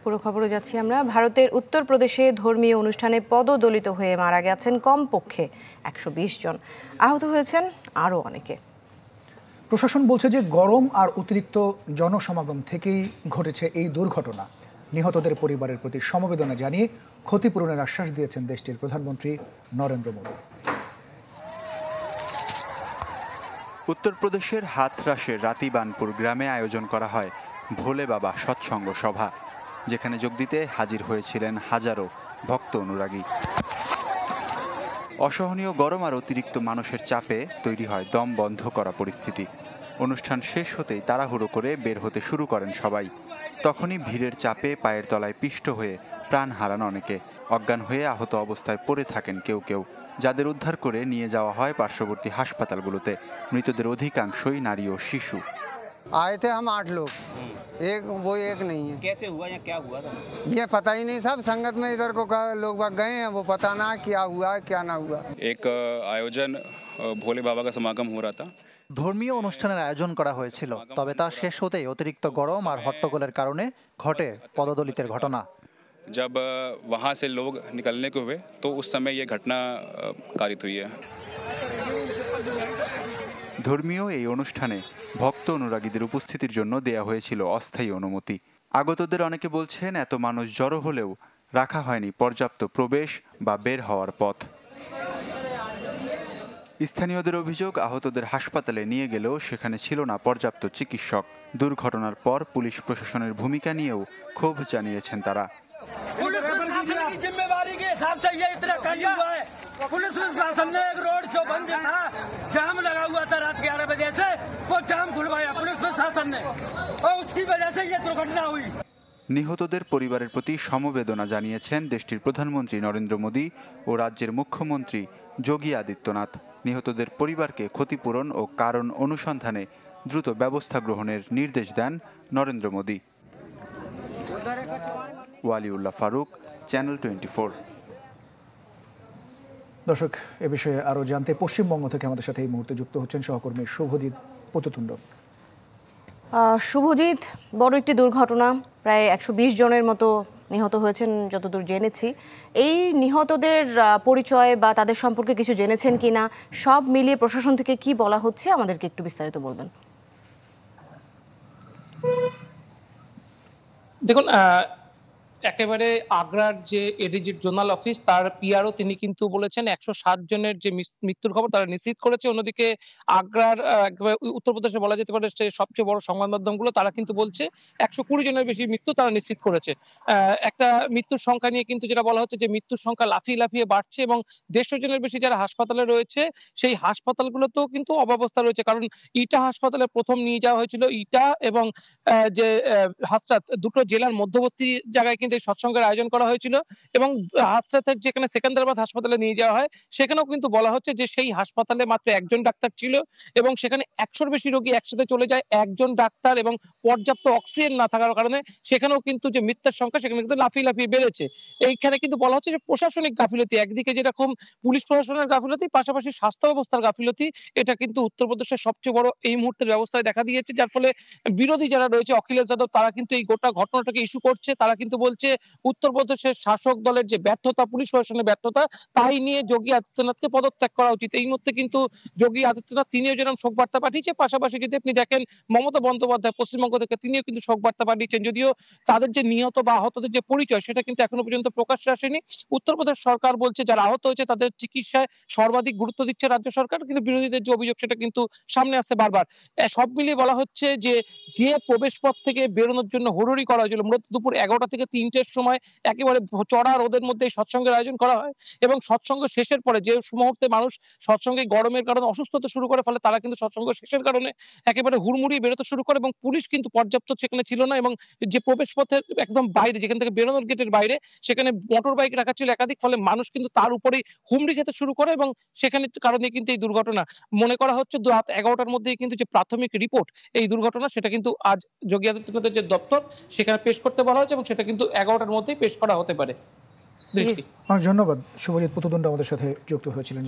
পুরো খবরে যাচ্ছি আমরা। ভারতের উত্তরপ্রদেশে ধর্মীয় অনুষ্ঠানে পদদলিত হয়ে মারা গেছেন কমপক্ষে ১২০ জন, আহত হয়েছেন আরও অনেকে। প্রশাসন বলছে যে গরম আর অতিরিক্ত জনসমাগম থেকেই ঘটেছে এই দুর্ঘটনা। নিহতদের পরিবারের প্রতি সমবেদনা জানিয়ে ক্ষতিপূরণের আশ্বাস দিয়েছেন দেশটির প্রধানমন্ত্রী নরেন্দ্র মোদী। উত্তরপ্রদেশের হাথরাসের রাতিবানপুর গ্রামে আয়োজন করা হয় ভোলে বাবা সৎসঙ্গ সভা, যেখানে যোগ দিতে হাজির হয়েছিলেন হাজারো ভক্ত অনুরাগী। অসহনীয় গরম আর অতিরিক্ত মানুষের চাপে তৈরি হয় দম বন্ধ করা পরিস্থিতি। অনুষ্ঠান শেষ হতেই তাড়াহুড়ো করে বের হতে শুরু করেন সবাই। তখনই ভিড়ের চাপে পায়ের তলায় পিষ্ট হয়ে প্রাণ হারান অনেকে। অজ্ঞান হয়ে আহত অবস্থায় পড়ে থাকেন কেউ কেউ, যাদের উদ্ধার করে নিয়ে যাওয়া হয় পার্শ্ববর্তী হাসপাতালগুলোতে। মৃতদের অধিকাংশই নারী ও শিশু। आए थे हम 8 लोग, एक वो एक नहीं है। कैसे हुआ या क्या हुआ था? ये पता ही नहीं, सब संगत में इधर को लोग बाग गए हैं, वो पता ना क्या हुआ क्या ना हुआ। एक आयोजन भोले बाबा का समागम हो रहा था। ধর্মীয় অনুষ্ঠানের আয়োজন করা হয়েছিল, তবে তা শেষ হতেই অতিরিক্ত গরম আর হট্টগোলের কারণে ঘটে পদদলিতের ঘটনা। जब वहाँ से लोग निकलने को हुए तो उस समय ये घटना कारित हुई है। ধর্মীয় এই অনুষ্ঠানে ভক্ত অনুরাগীদের উপস্থিতির জন্য দেয়া হয়েছিল অস্থায়ী অনুমতি। আগতদের অনেকে বলছেন, এত মানুষ জড়ো হলেও রাখা হয়নি পর্যাপ্ত প্রবেশ বা বের হওয়ার পথ। স্থানীয়দের অভিযোগ, আহতদের হাসপাতালে নিয়ে গেলেও সেখানে ছিল না পর্যাপ্ত চিকিৎসক। দুর্ঘটনার পর পুলিশ প্রশাসনের ভূমিকা নিয়েও ক্ষোভ জানিয়েছেন তারা। जिम्मेवारी के हिसाब से ये इतना कल हुआ है। पुलिस प्रशासन ने एक रोड जो बंद था, जाम लगा हुआ था रात 11 बजे से, वो जाम खुलवाया पुलिस प्रशासन ने, और उसकी वजह से ये दुर्घटना हुई। নিহতদের পরিবারের প্রতি সমবেদনা জানিয়েছেন দেশটির প্রধানমন্ত্রী নরেন্দ্র মোদী ও রাজ্যের মুখ্যমন্ত্রী যোগী আদিত্যনাথ। নিহতদের পরিবারকে ক্ষতিপূরণ ও কারণ অনুসন্ধানে দ্রুত ব্যবস্থা গ্রহণের নির্দেশ দেন নরেন্দ্র মোদী। ওয়ালিউল্লাহ ফারুক, চ্যানেল 24। দর্শক, এ বিষয়ে আরও জানতে পশ্চিমবঙ্গ থেকে আমাদের সাথে এই মুহূর্তে যুক্ত হচ্ছেন সহকর্মী শুভজিৎ পতুতুণ্ড। শুভজিৎ, বড় একটি দুর্ঘটনা, প্রায় ১২০ জনের মতো নিহত হয়েছেন যতদূর জেনেছি। এই নিহতদের পরিচয় বা তাদের সম্পর্কে কিছু জেনেছেন কিনা, সব মিলিয়ে প্রশাসন থেকে কি বলা হচ্ছে, আমাদেরকে একটু বিস্তারিত বলবেন। দেখুন, একেবারে আগ্রার যে এডিজি জোনাল অফিস, তার পিআরও তিনি কিন্তু বলেছেন ১৬০ জনের যে মৃত্যুর খবর তারা নিশ্চিত করেছে। অন্যদিকে আগ্রার উত্তরপ্রদেশে বলা যেতে পারে সবচেয়ে বড় সংবাদ মাধ্যমগুলো তারা কিন্তু বলছে ১২০ জনের বেশি মৃত্যু তারা নিশ্চিত করেছে। একটা মৃত্যুর সংখ্যা নিয়ে কিন্তু যেটা বলা হচ্ছে যে মৃত্যুর সংখ্যা লাফিয়ে লাফিয়ে বাড়ছে এবং ১৫০ জনের বেশি যারা হাসপাতালে রয়েছে সেই হাসপাতালগুলোতেও কিন্তু অব্যবস্থা রয়েছে। কারণ ইটা হাসপাতালে প্রথম নিয়ে যাওয়া হয়েছিল, ইটা এবং যে হাসরাত, দুটো জেলার মধ্যবর্তী জায়গায় কিন্তু সৎসঙ্গের আয়োজন করা হয়েছিল এবং হাসরাতের যেখানে সেকেন্দ্রাবাদ হাসপাতালে নিয়ে যাওয়া হয় সেখানেও কিন্তু বলা হচ্ছে যে সেই হাসপাতালে মাত্র একজন ডাক্তার ছিল এবং সেখানে ১০০-র বেশি রোগী একসাথে চলে যায়। একজন ডাক্তার এবং পর্যাপ্ত অক্সিজেন না থাকার কারণে সেখানেও কিন্তু যে মৃত্যুর সংখ্যা সেখানে কিন্তু লাফিয়ে লাফিয়ে বেড়েছে। এইখানে কিন্তু বলা হচ্ছে যে প্রশাসনিক গাফিলতি, একদিকে যেরকম পুলিশ প্রশাসনের গাফিলতি, পাশাপাশি স্বাস্থ্য ব্যবস্থার গাফিলতি, এটা কিন্তু উত্তরপ্রদেশের সবচেয়ে বড় এই মুহূর্তের ব্যবস্থায় দেখা দিয়েছে। যার ফলে বিরোধী যারা রয়েছে, অখিলেশ যাদব, তারা কিন্তু এই গোটা ঘটনাটাকে ইস্যু করছে। তারা কিন্তু বলছে উত্তরপ্রদেশের শাসক দলের যে ব্যর্থতা, পুলিশ প্রশাসনের ব্যর্থতা, তাই নিয়ে যোগী আদিত্যনাথকে পদত্যাগ করা উচিত। এই মুহূর্তে কিন্তু যোগী আদিত্যনাথ তিনিও যেরকম শোক বার্তা পাঠিয়েছে, পাশাপাশি যদি আপনি দেখেন মমতা বন্দ্যোপাধ্যায় পশ্চিমবঙ্গ থেকে তিনিও কিন্তু শোক বার্তা পাঠিয়েছেন। যদিও তাদের যে নিহত বা আহতদের যে পরিচয় সেটা কিন্তু এখনো পর্যন্ত প্রকাশ্যে আসেনি। উত্তরপ্রদেশ সরকার বলছে যারা আহত হয়েছে তাদের চিকিৎসায় সর্বাধিক গুরুত্ব দিচ্ছে রাজ্য সরকার, কিন্তু বিরোধীদের যে অভিযোগ সেটা কিন্তু সামনে আসছে বারবার। সব মিলিয়ে বলা হচ্ছে যে প্রবেশ পথ থেকে বেরোনোর জন্য হুড়োড়ি করা হয়েছিল, মূলত দুপুর ১১টা থেকে ৩টের সময় একেবারে চড়া রোদের মধ্যে সৎসঙ্গের আয়োজন করা হয় এবং সৎসঙ্গ শেষের পরে যে মুহূর্তে মানুষ সৎসঙ্গে গরমের কারণে অসুস্থ হতে শুরু করে, ফলে তারা কিন্তু সৎসঙ্গ শেষের কারণে একেবারে হুড়মুড়িয়ে বেরোতে শুরু করে এবং পুলিশ কিন্তু পর্যাপ্ত সেখানে ছিল না এবং যে প্রবেশ পথের একদম বাইরে, যেখান থেকে বেরোনোর গেটের বাইরে, সেখানে মোটর বাইক রাখা ছিল একাধিক, ফলে মানুষ কিন্তু তার উপরেই হুমড়ি খেতে শুরু করে এবং সেখানে কারণে কিন্তু এই দুর্ঘটনা। মনে করা হচ্ছে রাত ১১টার মধ্যেই কিন্তু যে প্রাথমিক রিপোর্ট এই দুর্ঘটনা সেটা কিন্তু আজ যোগী আদিত্যনাথের যে দপ্তর সেখানে পেশ করতে বলা হয়েছে এবং সেটা কিন্তু ১১টার মধ্যেই পেশ করা হতে পারে। অনেক ধন্যবাদ শুভজিৎ পতুতুণ্ড আমাদের সাথে যুক্ত হয়েছিলেন।